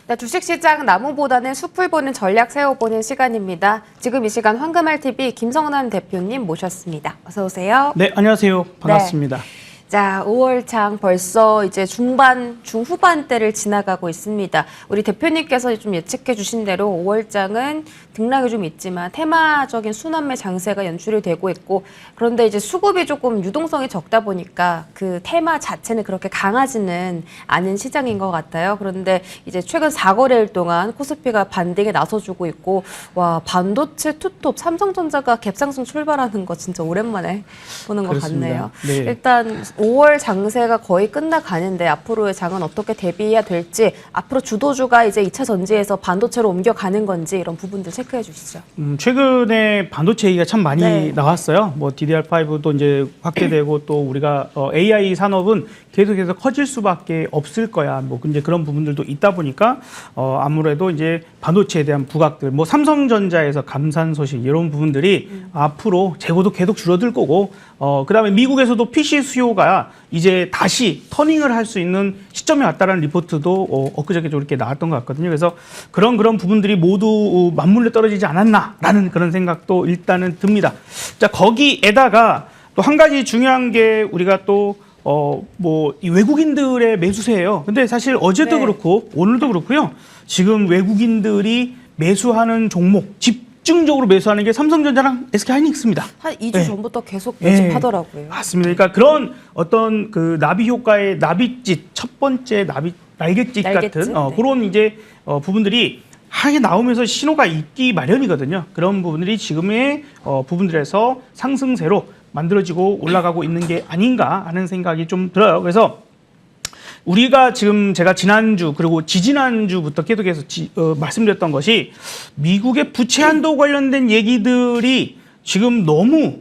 네, 주식시장 나무보다는 숲을 보는 전략 세워보는 시간입니다. 지금 이 시간 황금알TV 김성남 대표님 모셨습니다. 어서 오세요. 네, 안녕하세요. 반갑습니다. 네. 자, 5월장 벌써 이제 중후반대를 지나가고 있습니다. 우리 대표님께서 좀 예측해 주신 대로 5월장은 등락이 좀 있지만 테마적인 순환매 장세가 연출이 되고 있고, 그런데 이제 수급이 조금 유동성이 적다 보니까 그 테마 자체는 그렇게 강하지는 않은 시장인 것 같아요. 그런데 이제 최근 4거래일 동안 코스피가 반등에 나서주고 있고, 와, 반도체 투톱 삼성전자가 갭상승 출발하는 거 진짜 오랜만에 보는 것 그렇습니다. 같네요. 네. 일단 5월 장세가 거의 끝나가는데 앞으로의 장은 어떻게 대비해야 될지, 앞으로 주도주가 이제 2차 전지에서 반도체로 옮겨가는 건지 이런 부분들 체크해 주시죠. 최근에 반도체 얘기가 참 많이 네. 나왔어요. 뭐 DDR5도 이제 확대되고 또 우리가 AI 산업은 계속해서 커질 수밖에 없을 거야. 뭐 이제 그런 부분들도 있다 보니까 아무래도 이제 반도체에 대한 부각들, 뭐 삼성전자에서 감산 소식 이런 부분들이 앞으로 재고도 계속 줄어들 거고, 그다음에 미국에서도 PC 수요가 이제 다시 터닝을 할 수 있는 시점에 왔다라는 리포트도 엊그저께 좀 이렇게 나왔던 것 같거든요. 그래서 그런 부분들이 모두 맞물려 떨어지지 않았나라는 그런 생각도 일단은 듭니다. 자, 거기에다가 또 한 가지 중요한 게 우리가 또 이 외국인들의 매수세예요. 근데 사실 어제도 네. 그렇고 오늘도 그렇고요. 지금 외국인들이 매수하는 종목, 집중적으로 매수하는 게 삼성전자랑 SK하이닉스입니다. 한 2주 네. 전부터 계속 매집하더라고요. 맞습니다. 그러니까 그런 어떤 그 나비 효과의 나비짓, 첫 번째 날갯짓 같은 네. 그런 이제 부분들이 하게 나오면서 신호가 있기 마련이거든요. 그런 부분들이 지금의 부분들에서 상승세로 만들어지고 올라가고 있는 게 아닌가 하는 생각이 좀 들어요. 그래서 우리가 지금 제가 지난주 그리고 지지난주부터 계속해서 말씀드렸던 것이 미국의 부채 한도 관련된 얘기들이 지금 너무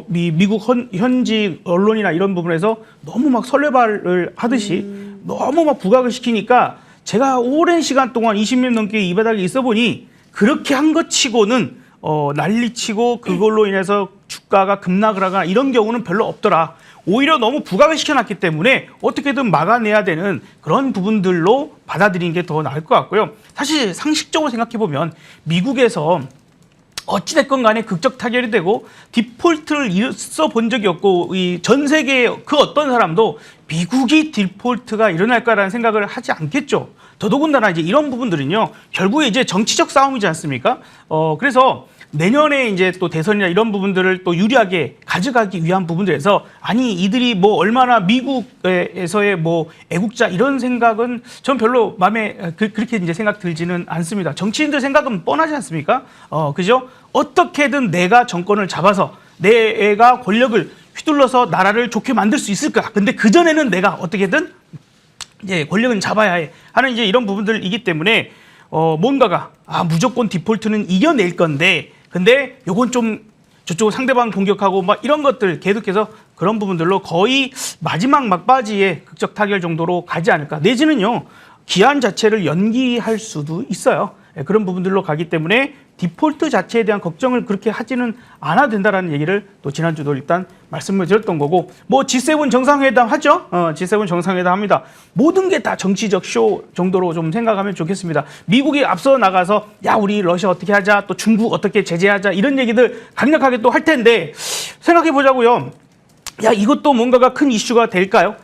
미국 현지 언론이나 이런 부분에서 너무 막 설레발을 하듯이 너무 막 부각을 시키니까 제가 오랜 시간 동안 20년 넘게 이 바닥에 있어 보니 그렇게 한 것 치고는 난리치고 그걸로 인해서 주가가 급락을 하거나 이런 경우는 별로 없더라. 오히려 너무 부각을 시켜놨기 때문에 어떻게든 막아내야 되는 그런 부분들로 받아들이는 게 더 나을 것 같고요. 사실 상식적으로 생각해보면 미국에서 어찌됐건 간에 극적 타결이 되고 디폴트를 있어 본 적이 없고 이 전 세계 그 어떤 사람도 미국이 디폴트가 일어날 거라는 생각을 하지 않겠죠. 더더군다나 이제 이런 부분들은요, 결국에 이제 정치적 싸움이지 않습니까? 그래서 내년에 이제 또 대선이나 이런 부분들을 또 유리하게 가져가기 위한 부분들에서 아니 이들이 뭐 얼마나 미국에서의 뭐 애국자 이런 생각은 전 별로 마음에 그렇게 이제 생각 들지는 않습니다. 정치인들 생각은 뻔하지 않습니까? 그죠? 어떻게든 내가 정권을 잡아서 내가 권력을 휘둘러서 나라를 좋게 만들 수 있을 거야. 근데 그 전에는 내가 어떻게든 이제 권력은 잡아야 해 하는 이제 이런 부분들이기 때문에 뭔가가 무조건 디폴트는 이겨낼 건데, 근데 요건 좀 저쪽 상대방 공격하고 막 이런 것들 계속해서 그런 부분들로 거의 마지막 막바지에 극적 타결 정도로 가지 않을까. 내지는요, 기한 자체를 연기할 수도 있어요. 그런 부분들로 가기 때문에 디폴트 자체에 대한 걱정을 그렇게 하지는 않아도 된다라는 얘기를 또 지난주도 일단 말씀을 드렸던 거고, 뭐 G7 정상회담 하죠. G7 정상회담 합니다. 모든 게 다 정치적 쇼 정도로 좀 생각하면 좋겠습니다. 미국이 앞서 나가서 야 우리 러시아 어떻게 하자, 또 중국 어떻게 제재하자 이런 얘기들 강력하게 또 할 텐데 생각해 보자고요. 야 이것도 뭔가가 큰 이슈가 될까요?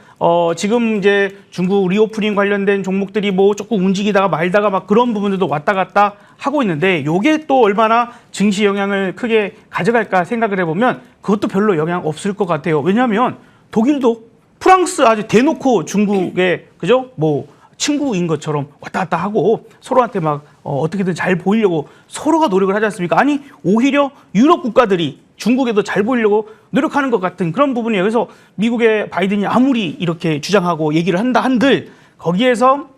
지금 이제 중국 리오프닝 관련된 종목들이 뭐 조금 움직이다가 말다가 막 그런 부분들도 왔다 갔다 하고 있는데 요게 또 얼마나 증시 영향을 크게 가져갈까 생각을 해보면 그것도 별로 영향 없을 것 같아요. 왜냐하면 독일도 프랑스 아주 대놓고 중국에 그죠? 뭐 친구인 것처럼 왔다 갔다 하고 서로한테 막 어떻게든 잘 보이려고 서로가 노력을 하지 않습니까? 아니 오히려 유럽 국가들이 중국에도 잘 보이려고 노력하는 것 같은 그런 부분이에요. 그래서 미국의 바이든이 아무리 이렇게 주장하고 얘기를 한다 한들 거기에서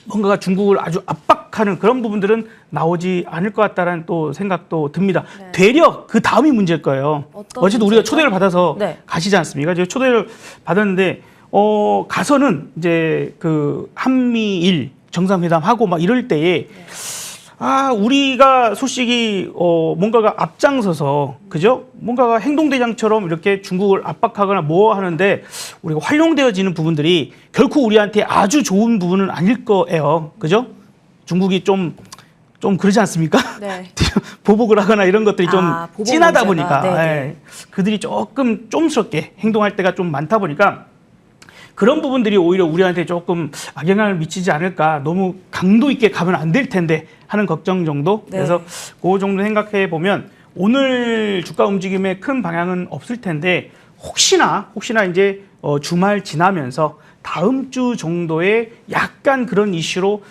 뭔가가 중국을 아주 압박하는 그런 부분들은 나오지 않을 것 같다는 또 생각도 듭니다. 네. 되려 그 다음이 문제일 거예요. 어제도 우리가 초대를 받아서 네. 가시지 않습니까? 제가 초대를 받았는데 가서는 이제 그 한미일 정상회담 하고 막 이럴 때에 우리가 솔직히 뭔가가 앞장서서 그죠? 뭔가가 행동대장처럼 이렇게 중국을 압박하거나 뭐 하는데 우리가 활용되어지는 부분들이 결코 우리한테 아주 좋은 부분은 아닐 거예요. 그죠? 중국이 좀 그러지 않습니까? 네. 보복을 하거나 이런 것들이 좀 보복 진하다 문제가. 보니까 네. 그들이 조금 좀스럽게 행동할 때가 좀 많다 보니까 그런 부분들이 오히려 우리한테 조금 악영향을 미치지 않을까. 너무 강도 있게 가면 안 될 텐데 하는 걱정 정도. 네. 그래서 그 정도 생각해 보면 오늘 주가 움직임에 큰 방향은 없을 텐데 혹시나 이제 주말 지나면서 다음 주 정도에 약간 그런 이슈로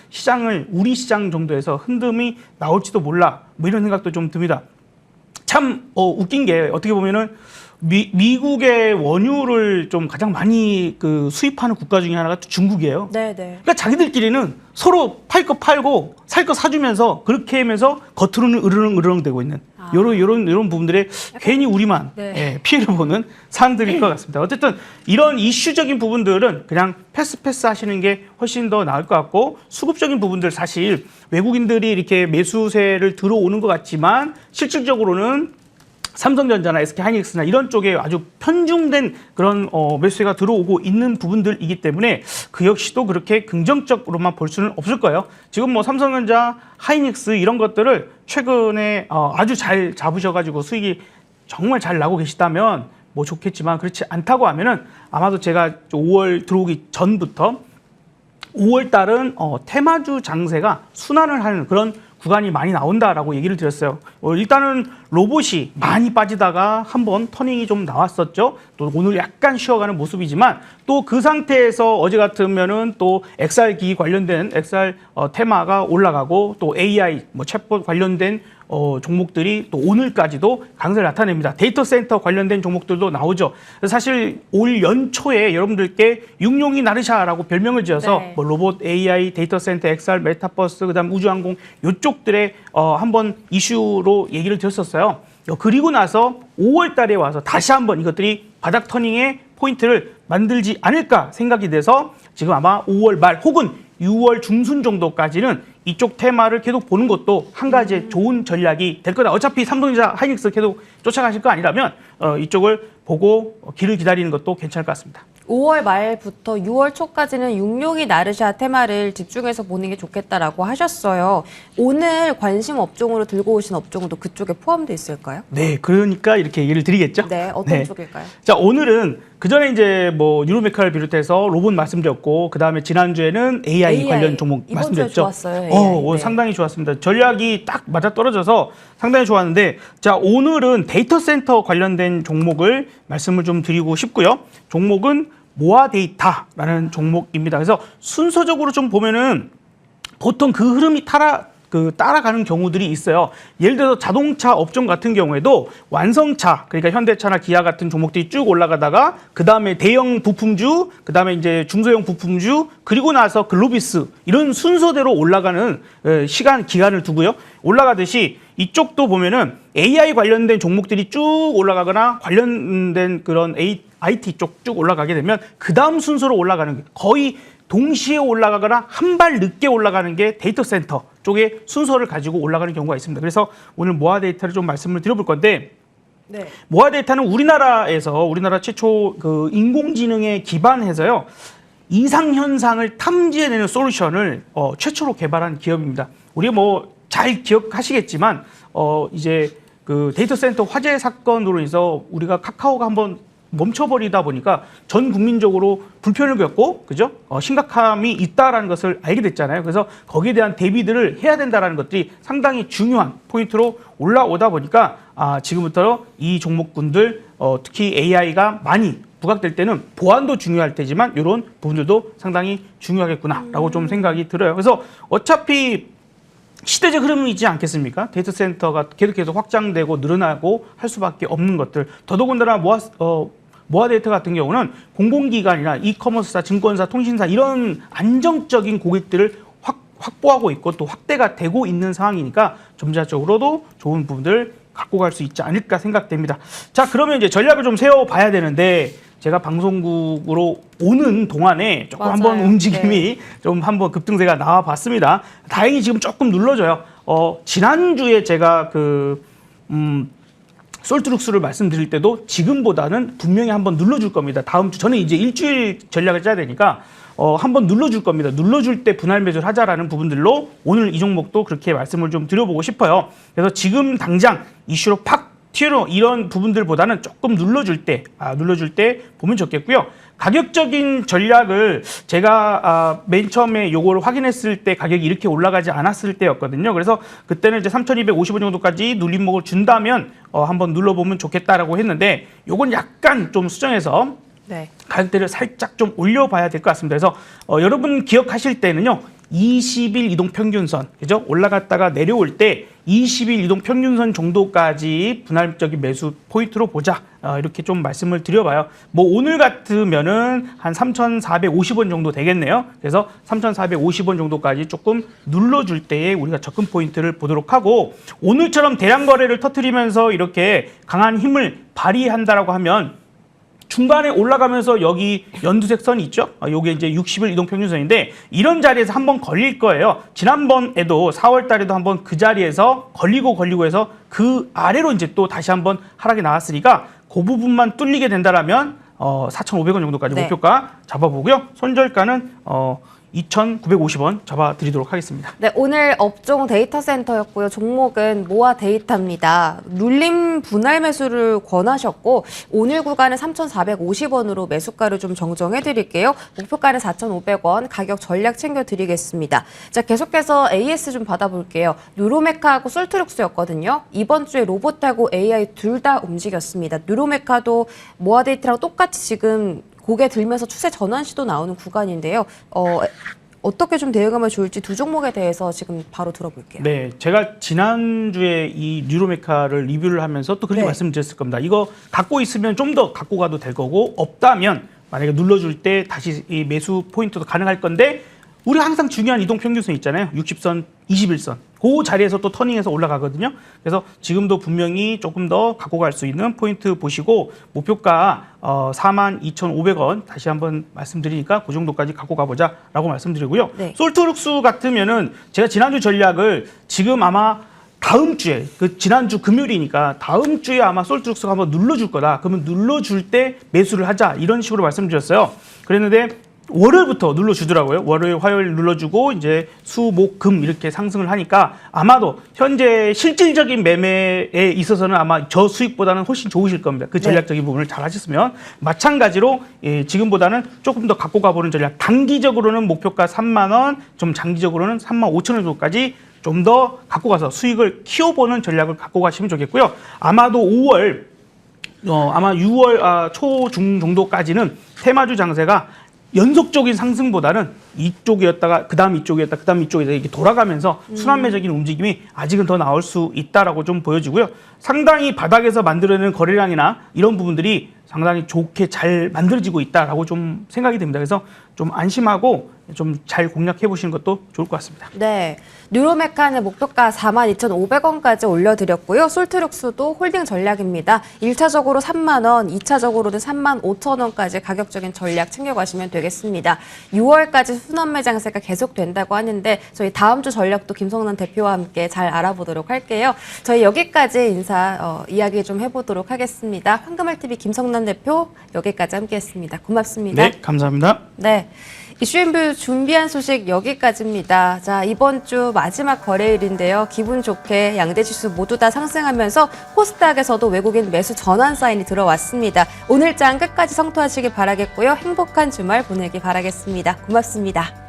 우리 시장 정도에서 흔듦이 나올지도 몰라. 뭐 이런 생각도 좀 듭니다. 참 웃긴 게 어떻게 보면은 미국의 원유를 좀 가장 많이 그 수입하는 국가 중에 하나가 또 중국이에요. 네. 그러니까 자기들끼리는 서로 팔 거 팔고 살 거 사주면서 그렇게 하면서 겉으로는 으르렁 되고 있는 이런 부분들에 괜히 우리만 피해를 보는 사항들일 것 같습니다. 어쨌든 이런 이슈적인 부분들은 그냥 패스 하시는 게 훨씬 더 나을 것 같고 수급적인 부분들 사실 외국인들이 이렇게 매수세를 들어오는 것 같지만 실질적으로는 삼성전자나 SK하이닉스나 이런 쪽에 아주 편중된 그런 매수세가 들어오고 있는 부분들이기 때문에 그 역시도 그렇게 긍정적으로만 볼 수는 없을 거예요. 지금 뭐 삼성전자, 하이닉스 이런 것들을 최근에 아주 잘 잡으셔가지고 수익이 정말 잘 나고 계시다면 뭐 좋겠지만 그렇지 않다고 하면은 아마도 제가 5월 들어오기 전부터 5월 달은 테마주 장세가 순환을 하는 그런 구간이 많이 나온다라고 얘기를 드렸어요. 일단은 로봇이 많이 빠지다가 한번 터닝이 좀 나왔었죠. 또 오늘 약간 쉬어가는 모습이지만 또 그 상태에서 어제 같으면은 또 XR 기기 관련된 XR 테마가 올라가고 또 AI 뭐 챗봇 관련된 종목들이 또 오늘까지도 강세를 나타냅니다. 데이터 센터 관련된 종목들도 나오죠. 사실 올 연초에 여러분들께 육룡이 나르샤라고 별명을 지어서 뭐 로봇, AI, 데이터 센터, XR, 메타버스, 그다음 우주항공 이쪽들의 한번 이슈로 얘기를 드렸었어요. 그리고 나서 5월 달에 와서 다시 한번 이것들이 바닥 터닝의 포인트를 만들지 않을까 생각이 돼서 지금 아마 5월 말 혹은 6월 중순 정도까지는 이쪽 테마를 계속 보는 것도 한 가지의 좋은 전략이 될 거다. 어차피 삼성전자, 하이닉스 계속 쫓아가실 거 아니라면 이쪽을 보고 길을 기다리는 것도 괜찮을 것 같습니다. 5월 말부터 6월 초까지는 육룡이 나르샤 테마를 집중해서 보는 게 좋겠다라고 하셨어요. 오늘 관심 업종으로 들고 오신 업종도 그쪽에 포함되어 있을까요? 네, 그러니까 이렇게 얘기를 드리겠죠. 네, 어떤 쪽일까요? 자, 오늘은 그 전에 이제 뭐 뉴로메카를 비롯해서 로봇 말씀드렸고 그 다음에 지난주에는 AI 관련 종목 이번 말씀드렸죠. 주에 좋았어요. 오늘 상당히 좋았습니다. 전략이 딱 맞아 떨어져서 상당히 좋았는데 자, 오늘은 데이터 센터 관련된 종목을 말씀을 좀 드리고 싶고요. 종목은 모아데이터라는 종목입니다. 그래서 순서적으로 좀 보면은 보통 그 흐름이 따라가는 경우들이 있어요. 예를 들어서 자동차 업종 같은 경우에도 완성차, 그러니까 현대차나 기아 같은 종목들이 쭉 올라가다가 그 다음에 대형 부품주, 그 다음에 이제 중소형 부품주, 그리고 나서 글로비스 이런 순서대로 올라가는 기간을 두고요. 올라가듯이 이쪽도 보면은 AI 관련된 종목들이 쭉 올라가거나 관련된 그런 IT 쪽 쭉 올라가게 되면 그 다음 순서로 올라가는 게 거의 동시에 올라가거나 한 발 늦게 올라가는 게 데이터 센터 쪽의 순서를 가지고 올라가는 경우가 있습니다. 그래서 오늘 모아 데이터를 좀 말씀을 드려볼 건데 모아 데이터는 우리나라 최초 그 인공지능에 기반해서요. 이상현상을 탐지해내는 솔루션을 최초로 개발한 기업입니다. 우리가 뭐 잘 기억하시겠지만 이제 그 데이터 센터 화재 사건으로 인해서 우리가 카카오가 한번 멈춰버리다 보니까 전 국민적으로 불편을 겪고 그죠? 심각함이 있다라는 것을 알게 됐잖아요. 그래서 거기에 대한 대비들을 해야 된다라는 것들이 상당히 중요한 포인트로 올라오다 보니까 지금부터 이 종목군들 특히 AI가 많이 부각될 때는 보안도 중요할 테지만 이런 부분들도 상당히 중요하겠구나라고 좀 생각이 들어요. 그래서 어차피 시대적 흐름이지 않겠습니까? 데이터 센터가 계속해서 확장되고 늘어나고 할 수밖에 없는 것들. 더더군다나 모아 데이터 같은 경우는 공공기관이나 이커머스사, 증권사, 통신사 이런 안정적인 고객들을 확보하고 있고 또 확대가 되고 있는 상황이니까 점차적으로도 좋은 부분들 갖고 갈 수 있지 않을까 생각됩니다. 자, 그러면 이제 전략을 좀 세워봐야 되는데 제가 방송국으로 오는 동안에 조금 한번 움직임이 좀 한번 급등세가 나와봤습니다. 다행히 지금 조금 눌러져요. 지난주에 제가 솔트룩스를 말씀드릴 때도 지금보다는 분명히 한번 눌러줄 겁니다. 다음 주 저는 이제 일주일 전략을 짜야 되니까 한번 눌러줄 겁니다. 눌러줄 때 분할 매수를 하자라는 부분들로 오늘 이 종목도 그렇게 말씀을 좀 드려보고 싶어요. 그래서 지금 당장 이슈로 팍 튀어 이런 부분들보다는 조금 눌러줄 때 보면 좋겠고요. 가격적인 전략을 제가 맨 처음에 요거를 확인했을 때 가격이 이렇게 올라가지 않았을 때였거든요. 그래서 그때는 이제 3,250원 정도까지 눌림목을 준다면 한번 눌러보면 좋겠다라고 했는데 요건 약간 좀 수정해서 네. 가격대를 살짝 좀 올려봐야 될 것 같습니다. 그래서 여러분 기억하실 때는요. 20일 이동 평균선, 그죠? 올라갔다가 내려올 때 20일 이동 평균선 정도까지 분할적인 매수 포인트로 보자. 이렇게 좀 말씀을 드려봐요. 뭐 오늘 같으면은 한 3,450원 정도 되겠네요. 그래서 3,450원 정도까지 조금 눌러줄 때에 우리가 접근 포인트를 보도록 하고 오늘처럼 대량 거래를 터뜨리면서 이렇게 강한 힘을 발휘한다라고 하면 중간에 올라가면서 여기 연두색 선이 있죠? 요게 이제 60일 이동평균선인데 이런 자리에서 한번 걸릴 거예요. 지난번에도 4월 달에도 한번 그 자리에서 걸리고 해서 그 아래로 이제 또 다시 한번 하락이 나왔으니까 그 부분만 뚫리게 된다라면 4,500원 정도까지 네. 목표가 잡아보고요. 손절가는 2,950원 잡아드리도록 하겠습니다. 네, 오늘 업종 데이터 센터였고요. 종목은 모아 데이터입니다. 눌림 분할 매수를 권하셨고 오늘 구간은 3,450원으로 매수가를 좀 정정해 드릴게요. 목표가는 4,500원, 가격 전략 챙겨 드리겠습니다. 자, 계속해서 AS 좀 받아볼게요. 뉴로메카하고 솔트룩스였거든요. 이번 주에 로봇하고 AI 둘 다 움직였습니다. 뉴로메카도 모아 데이터랑 똑같이 지금 고개 들면서 추세 전환 시도 나오는 구간인데요. 어떻게 좀 대응하면 좋을지 두 종목에 대해서 지금 바로 들어볼게요. 네, 제가 지난주에 이 뉴로메카를 리뷰를 하면서 또 그렇게 네. 말씀드렸을 겁니다. 이거 갖고 있으면 좀 더 갖고 가도 될 거고 없다면 만약에 눌러줄 때 다시 이 매수 포인트도 가능할 건데 우리 항상 중요한 이동 평균선 있잖아요. 60선, 21선. 그 자리에서 또 터닝해서 올라가거든요. 그래서 지금도 분명히 조금 더 갖고 갈 수 있는 포인트 보시고 목표가 42,500원 다시 한번 말씀드리니까 그 정도까지 갖고 가보자라고 말씀드리고요. 네. 솔트룩스 같으면은 제가 지난주 전략을 지금 아마 다음 주에 그 지난주 금요일이니까 다음 주에 아마 솔트룩스가 한번 눌러줄 거다. 그러면 눌러줄 때 매수를 하자 이런 식으로 말씀드렸어요. 그랬는데 월요일부터 눌러주더라고요. 월요일, 화요일 눌러주고 이제 수, 목, 금 이렇게 상승을 하니까 아마도 현재 실질적인 매매에 있어서는 아마 저 수익보다는 훨씬 좋으실 겁니다. 그 전략적인 부분을 잘 하셨으면 마찬가지로 지금보다는 조금 더 갖고 가보는 전략. 단기적으로는 목표가 3만 원, 좀 장기적으로는 3만 5천 원 정도까지 좀 더 갖고 가서 수익을 키워보는 전략을 갖고 가시면 좋겠고요. 아마도 5월, 아마 6월 초중 정도까지는 테마주 장세가 연속적인 상승보다는 이쪽이었다가 그다음 이쪽이었다 그다음 이쪽이었다 이렇게 돌아가면서 순환매적인 움직임이 아직은 더 나올 수 있다라고 좀 보여지고요. 상당히 바닥에서 만들어내는 거래량이나 이런 부분들이 상당히 좋게 잘 만들어지고 있다라고 좀 생각이 됩니다. 그래서 좀 안심하고 좀 잘 공략해 보시는 것도 좋을 것 같습니다. 네, 뉴로메카는 목표가 42,500원까지 올려드렸고요. 솔트룩스도 홀딩 전략입니다. 1차적으로 3만 원, 2차적으로는 3만 5천 원까지 가격적인 전략 챙겨가시면 되겠습니다. 6월까지 순환매 장세가 계속된다고 하는데 저희 다음 주 전략도 김성남 대표와 함께 잘 알아보도록 할게요. 저희 여기까지 이야기 좀 해보도록 하겠습니다. 황금알TV 김성남 대표 여기까지 함께했습니다. 고맙습니다. 네, 감사합니다. 네. 이슈앤뷰 준비한 소식 여기까지입니다. 자, 이번 주 마지막 거래일인데요. 기분 좋게 양대 지수 모두 다 상승하면서 코스닥에서도 외국인 매수 전환 사인이 들어왔습니다. 오늘 장 끝까지 성토하시길 바라겠고요. 행복한 주말 보내기 바라겠습니다. 고맙습니다.